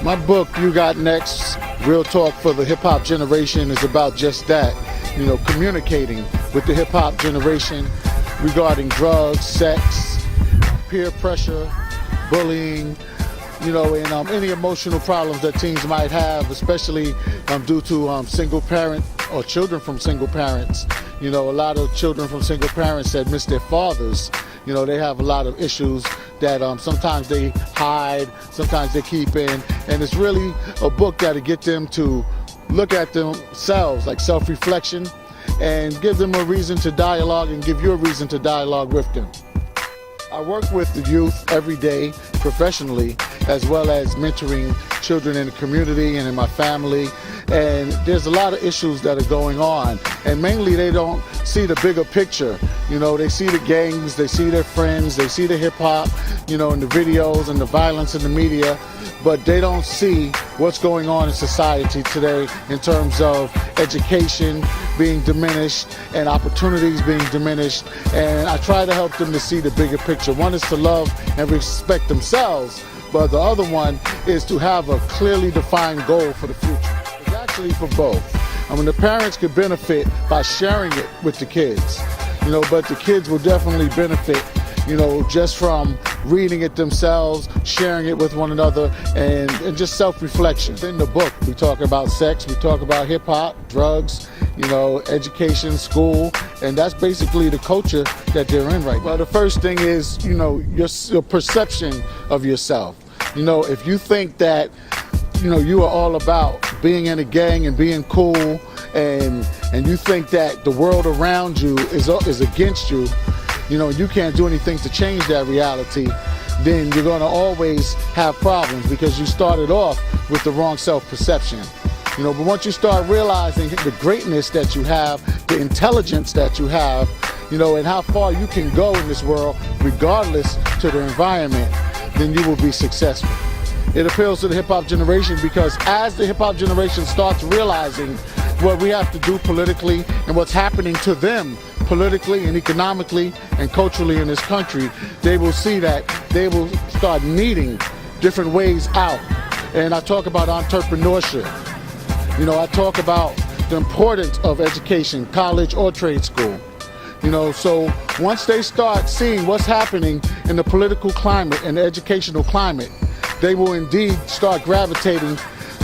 My book, You Got Next, Real Talk for the Hip Hop Generation, is about just that. Communicating with the hip hop generation regarding drugs, sex, peer pressure, bullying, and any emotional problems that teens might have, especially due to single parent or children from single parents. A lot of children from single parents that miss their fathers, they have a lot of issues that sometimes they hide, sometimes they keep in. And it's really a book that'll get them to look at themselves, like self-reflection, and give them a reason to dialogue and give you a reason to dialogue with them. I work with the youth every day professionally, as well as mentoring children in the community and in my family. And there's a lot of issues that are going on. And mainly they don't see the bigger picture. They see the gangs, they see their friends, they see the hip hop, in the videos and the violence in the media. But they don't see what's going on in society today in terms of education being diminished and opportunities being diminished. And I try to help them to see the bigger picture. One is to love and respect themselves, but the other one is to have a clearly defined goal for the future. It's actually for both. The parents could benefit by sharing it with the kids, but the kids will definitely benefit, just from reading it themselves, sharing it with one another, and just self-reflection. In the book, we talk about sex, we talk about hip-hop, drugs, education, school, and that's basically the culture that they're in right now. Well, the first thing is, your perception of yourself. If you think that, you are all about being in a gang and being cool, and you think that the world around you is against you, you can't do anything to change that reality, then you're going to always have problems because you started off with the wrong self-perception. But once you start realizing the greatness that you have, the intelligence that you have, and how far you can go in this world regardless to the environment, then you will be successful. It appeals to the hip-hop generation because as the hip-hop generation starts realizing what we have to do politically and what's happening to them politically and economically and culturally in this country, they will see that they will start needing different ways out. And I talk about entrepreneurship. I talk about the importance of education, college or trade school. So once they start seeing what's happening in the political climate and the educational climate, they will indeed start gravitating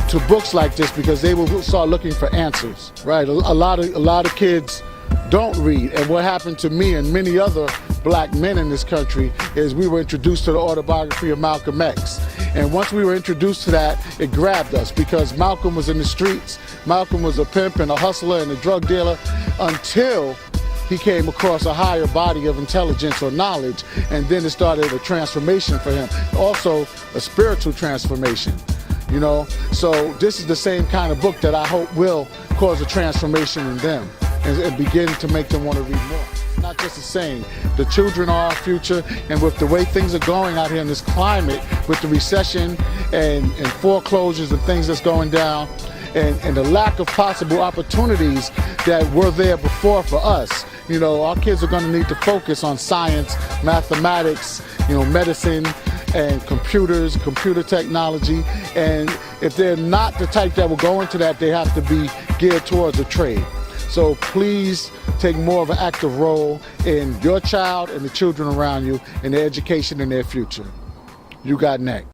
to books like this because they will start looking for answers. Right? A lot of kids don't read, and what happened to me and many other black men in this country is we were introduced to the autobiography of Malcolm X. And once we were introduced to that, it grabbed us because Malcolm was in the streets. Malcolm was a pimp and a hustler and a drug dealer until he came across a higher body of intelligence or knowledge, and then it started a transformation for him. Also, a spiritual transformation, So this is the same kind of book that I hope will cause a transformation in them and begin to make them want to read more. It's not just a saying. The children are our future, and with the way things are going out here in this climate, with the recession and foreclosures and things that's going down, and the lack of possible opportunities that were there before for us, our kids are going to need to focus on science, mathematics, medicine, and computers, computer technology. And if they're not the type that will go into that, they have to be geared towards a trade. So please take more of an active role in your child and the children around you in their education and their future. You got next.